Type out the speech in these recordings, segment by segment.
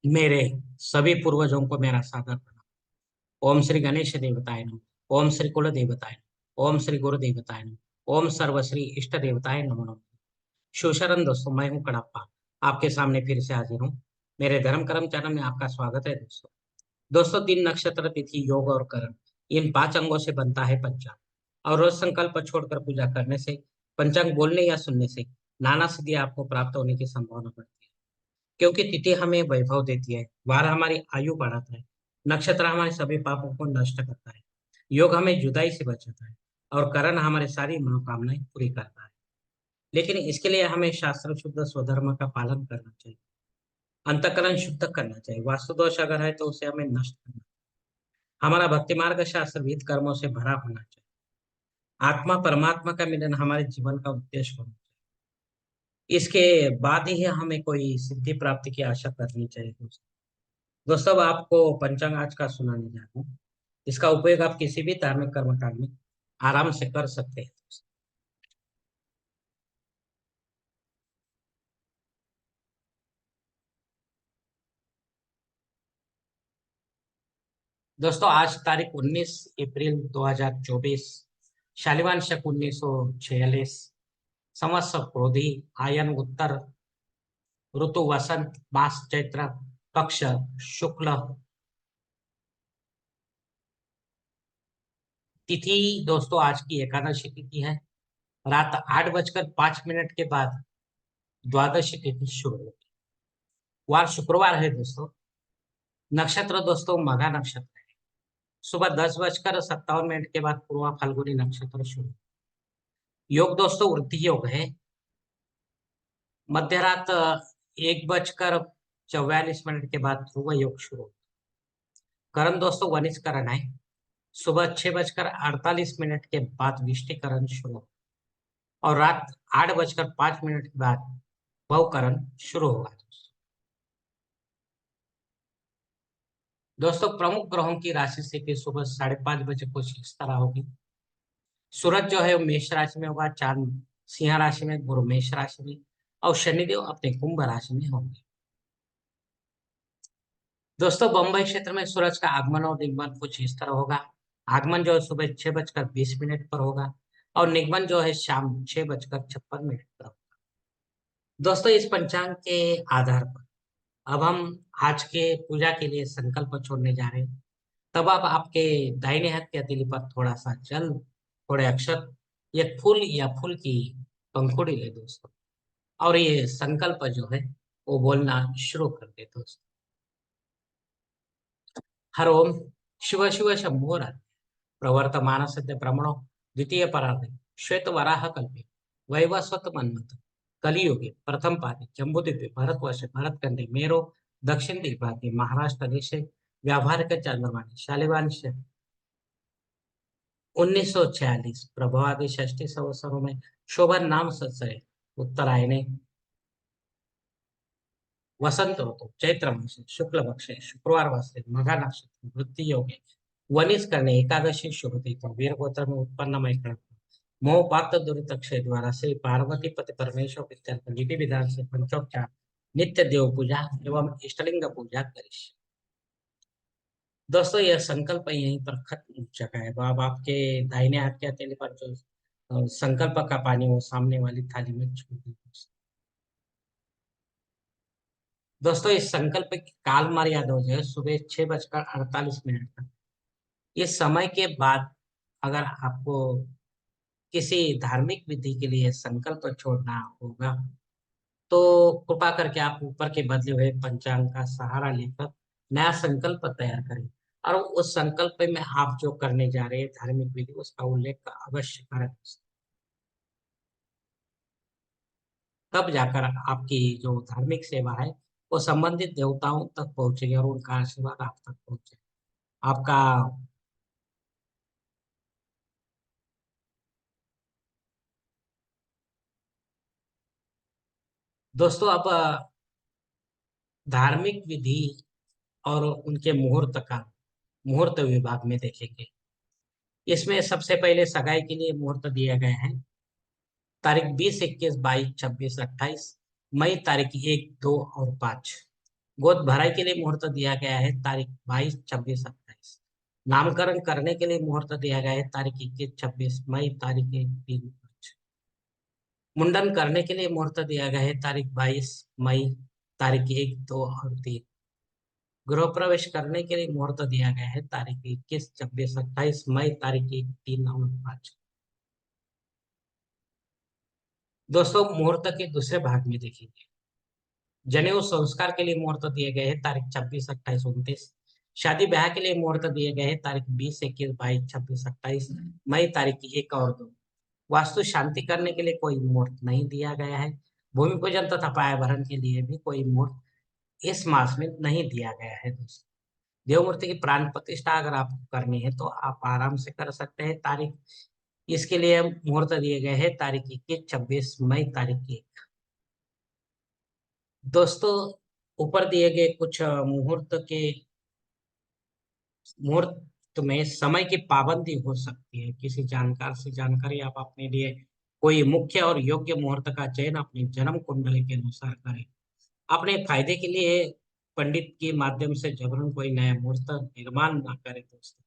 मेरे सभी पूर्वजों को मेरा सादर प्रणाम। ओम श्री गणेश देवताय नमः। ओम श्री कुल देवताय नमः। ओम श्री गुरु देवताय नमः। ओम सर्वश्री इष्ट देवताय नमो नमः। शिवशरण दोस्तों, मैं हूँ कड़प्पा, आपके सामने फिर से हाजिर हूँ। मेरे धर्म कर्म चैनल में आपका स्वागत है दोस्तों। दोस्तों, दिन नक्षत्र तिथि योग और करण, इन 5 अंगों से बनता है पंचांग। और रोज संकल्प छोड़कर पूजा करने से, पंचांग बोलने या सुनने से नाना सिद्धि आपको प्राप्त होने की संभावना बढ़ती है। क्योंकि तिथि हमें वैभव देती है, वार हमारी आयु बढ़ाता है, नक्षत्र हमारे सभी पापों को नष्ट करता है, योग हमें जुदाई से बचाता है, और करण हमारी सारी मनोकामनाएं पूरी करता है। लेकिन इसके लिए हमें शास्त्र शुद्ध स्वधर्म का पालन करना चाहिए, अंतःकरण शुद्ध करना चाहिए। वास्तु दोष अगर है तो उसे हमें नष्ट करना चाहिए। हमारा भक्ति मार्ग शास्त्र विहित कर्मों से भरा होना चाहिए। आत्मा परमात्मा का मिलन हमारे जीवन का उद्देश्य होना चाहिए। इसके बाद ही हमें कोई सिद्धि प्राप्ति की आशा करनी चाहिए दोस्तों। दोस्तों, अब आपको पंचांग आज का सुनाने जा रहा हूँ। इसका उपयोग आप किसी भी धार्मिक कर्मकांड में आराम से कर सकते हैं। दोस्तों, आज तारीख 19 अप्रैल 2024, शालिवान शक 1946, संवत्सर क्रोधी, आयन उत्तर, ऋतु वसंत, मास चैत्र, पक्ष शुक्ल, तिथि दोस्तों आज की एकादशी तिथि है। रात 8:05 के बाद द्वादशी तिथि शुरू होगी। वार शुक्रवार है दोस्तों। नक्षत्र दोस्तों मघा नक्षत्र है। सुबह 10:57 के बाद पूर्वा फाल्गुनी नक्षत्र शुरू। योग दोस्तों वृद्धि योग है। मध्य रात 1:44 के बाद ध्रुव योग शुरू। करण दोस्तों वनिष्करण है। सुबह 6:48 के बाद विष्टिकरण शुरू, और रात 8:05 के बाद भवकरण शुरू होगा। दोस्तों, प्रमुख ग्रहों की राशि स्थिति सुबह 5:30 कुछ इस तरह होगी। सूरज जो है वो मेष राशि में होगा, चांद सिंह राशि में, गुरु मेष राशि में, और शनिदेव अपने कुंभ राशि में होंगे। दोस्तों, बंबई क्षेत्र में सूरज का आगमन और निगमन कुछ इस तरह होगा। आगमन जो है सुबह 6:20 पर होगा, और निगमन जो है शाम 6:56 पर होगा। दोस्तों, इस पंचांग के आधार पर अब हम आज के पूजा के लिए संकल्प छोड़ने जा रहे हैं। तब आप आपके दाहिने हाथ की हथेली पर थोड़ा सा जल, थोड़े अक्षर, एक फूल या फूल की पंखुड़ी ले दोस्तों, और ये संकल्प जो है वो बोलना शुरू कर दे दोस्तों। हर ओम शिव शिव शंभो प्रवर्तमान सत्य ब्रह्मणो द्वितीय परार्धे श्वेत वराह कल्पे वैवस्वत मन्मथ कलियुगे प्रथम पादे जम्बूद्वीपे भरतवर्षे भरतखंडे मेरो दक्षिण दिग्भागे महाराष्ट्र देशे व्यावहारिक चांद्रमाने शालिवान 1946 प्रभवादि षष्ठी संवत्सरों में शोभन नाम संवत्सरे उत्तरायणे वसंत ऋतु चैत्र मासे शुक्ल पक्षे शुक्रवार वासरे मघा नक्षत्र वृत्ति योगे वनिस करने एकादशी शुभ तिथि वीर गोत्र में उत्पन्न मई मोह पात्र दुरित अक्षय द्वारा श्री पार्वती पति परमेश्वर इत्यर्थ विधि विधान से पंचोपचार नित्य देव पूजा एवं इष्टलिंग पूजा करिष्ये। दोस्तों, यह संकल्प यहीं पर खत्म हो चुका है। अब आपके दाहिने हाथ के हथेली पर जो संकल्प का पानी वो सामने वाली थाली में छोड़ दीजिए। दोस्तों, इस संकल्प की काल मर्यादा जो है सुबह 6:48 तक। इस समय के बाद अगर आपको किसी धार्मिक विधि के लिए संकल्प छोड़ना होगा, तो कृपा करके आप ऊपर के बदले हुए पंचांग का सहारा लेकर नया संकल्प तैयार करें, और उस संकल्प में आप जो करने जा रहे हैं धार्मिक विधि उसका उल्लेख अवश्य करें। तब जाकर आपकी जो धार्मिक सेवा है वो संबंधित देवताओं तक पहुंचेगी, और उनका आशीर्वाद आप तक पहुंचेगा। आपका दोस्तों, अब धार्मिक विधि और उनके मुहूर्त का मुहूर्त विभाग में देखेंगे। इसमें सबसे पहले सगाई के लिए मुहूर्त दिया गया है तारीख 20, 21, 22, 26, 28, मई तारीख 1, 2 और 5। गोद भराई के लिए मुहूर्त दिया गया है तारीख 22, 26, 28। नामकरण करने के लिए मुहूर्त दिया गया है तारीख 21, 26 मई तारीख 1, 3, 5। मुंडन करने के लिए मुहूर्त दिया गया है तारीख 22 मई तारीख 1, 2 और 3। गृह प्रवेश करने के लिए मुहूर्त दिया गया है तारीख 21, 26, 28 मई तारीख 1, 3 और 5। दोस्तों मुहूर्त के दूसरे भाग में देखेंगे। जनेऊ संस्कार के लिए मुहूर्त दिए गए हैं तारीख 26, 28, 29। शादी ब्याह के लिए मुहूर्त दिए गए हैं तारीख 20, 21, 22, 26, 28 मई तारीख 1 और 2। वास्तु शांति करने के लिए कोई मुहूर्त नहीं दिया गया है। भूमि पूजन तथा पायाभरण के लिए भी कोई मुहूर्त इस मास में नहीं दिया गया है। दोस्तों देव मूर्ति की प्राण प्रतिष्ठा अगर आपको करनी है तो आप आराम से कर सकते हैं। तारीख इसके लिए मुहूर्त दिए गए हैं तारीख 21, 26 मई तारीख 1। दोस्तों ऊपर दिए गए कुछ मुहूर्त में समय की पाबंदी हो सकती है। किसी जानकार से जानकारी आप अपने लिए कोई मुख्य और योग्य मुहूर्त का चयन अपनी जन्म कुंडली के अनुसार करें। अपने फायदे के लिए पंडित के माध्यम से जबरन कोई नया मुहूर्त निर्माण ना करें। दोस्तों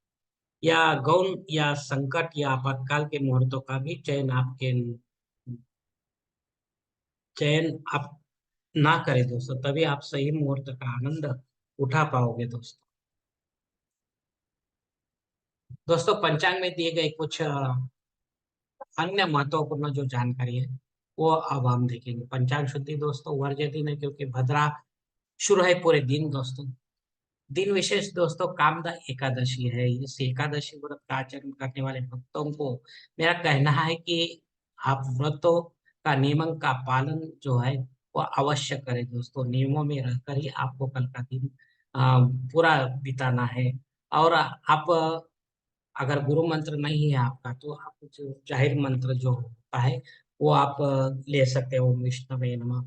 या गौण या संकट या आपातकाल के मुहूर्तों का भी चयन आप ना करें। दोस्तों तभी आप सही मुहूर्त का आनंद उठा पाओगे। दोस्तों पंचांग में दिए गए कुछ अन्य महत्वपूर्ण जो जानकारी है वो अब हम देखेंगे। पंचांग शुद्धि दोस्तों वर्ज्य दिन है क्योंकि भद्रा शुरू है पूरे दिन। दोस्तों दिन विशेष दोस्तों कामदा एकादशी है। इस एकादशी व्रत का आचरण करने वाले भक्तों को मेरा कहना है कि आप व्रतों का नियमों का पालन जो है वो अवश्य करें। दोस्तों नियमों में रहकर ही आपको कल का दिन पूरा बिताना है। और आप अगर गुरु मंत्र नहीं है आपका तो आप जो जाहिर मंत्र जो होता है वो आप ले सकते हो। ओम विष्णवे नमः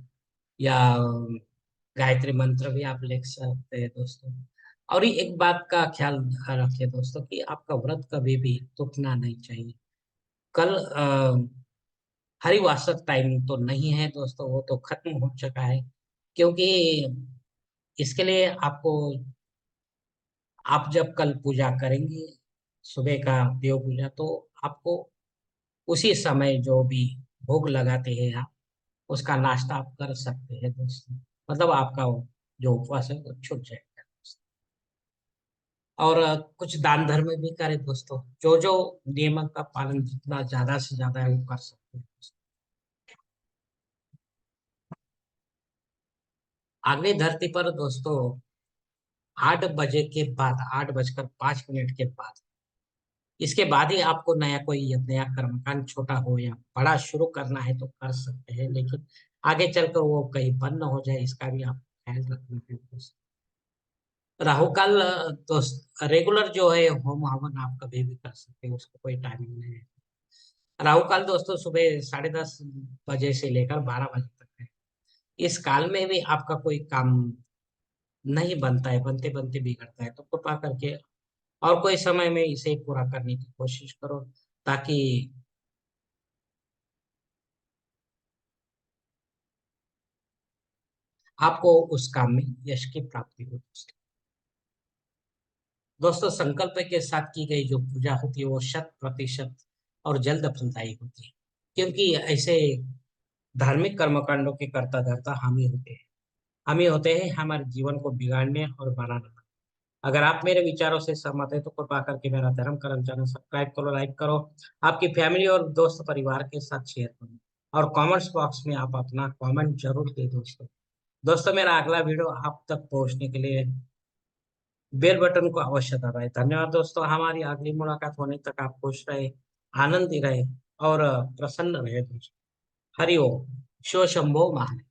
या गायत्री मंत्र भी आप ले सकते हैं। दोस्तों और ये एक बात का ख्याल रखिए दोस्तों कि आपका व्रत कभी भी टूटना नहीं चाहिए। कल हरिवासर टाइम तो नहीं है दोस्तों, वो तो खत्म हो चुका है। क्योंकि इसके लिए आपको आप जब कल पूजा करेंगे सुबह का देव पूजा तो आपको उसी समय जो भी भोग लगाते हैं आप उसका नाश्ता आप कर सकते हैं। दोस्तों मतलब आपका जो उपवास है वो छूट जाएगा। और कुछ दान धर्म भी करें दोस्तों। जो जो नियमों का पालन जितना ज्यादा से ज्यादा है वो कर सकते हैं। आगे धरती पर दोस्तों 8 बजे के बाद 8:05 के बाद इसके बाद ही आपको नया कोई नया कर्मकांड छोटा हो या बड़ा शुरू करना है तो कर सकते हैं। लेकिन आगे चलकर वो कहीं बंद न हो जाए इसका भी आप ख्याल रखना है। राहु काल तो रेगुलर जो है होम हवन आप कभी भी कर सकते हैं, उसको कोई टाइमिंग नहीं है। राहु काल दोस्तों सुबह 10:30 बजे से लेकर 12 बजे तक है। इस काल में भी आपका कोई काम नहीं बनता है, बनते बनते बिगड़ता है। तो कृपा करके और कोई समय में इसे पूरा करने की कोशिश करो ताकि आपको उस काम में यश की प्राप्ति हो। दोस्तों संकल्प के साथ की गई जो पूजा होती है वो 100% और जल्द फलदायी होती है। क्योंकि ऐसे धार्मिक कर्मकांडों के कर्ता धर्ता हम ही होते हैं हमारे जीवन को बिगाड़ने और बनाने। अगर आप मेरे विचारों से सहमत है तो कृपा करके मेरा धर्म कर्म चैनल सब्सक्राइब करो, लाइक करो, आपकी फैमिली और दोस्त परिवार के साथ शेयर करो और कमेंट्स बॉक्स में आप अपना कमेंट जरूर दे दोस्तों। दोस्तों मेरा अगला वीडियो आप तक पहुंचने के लिए बेल बटन को अवश्य दबाएं। धन्यवाद दोस्तों। हमारी अगली मुलाकात होने तक आप खुश रहे, आनंदी रहे और प्रसन्न रहे दोस्तों। हरि ओम। शिव शंभो महादेव।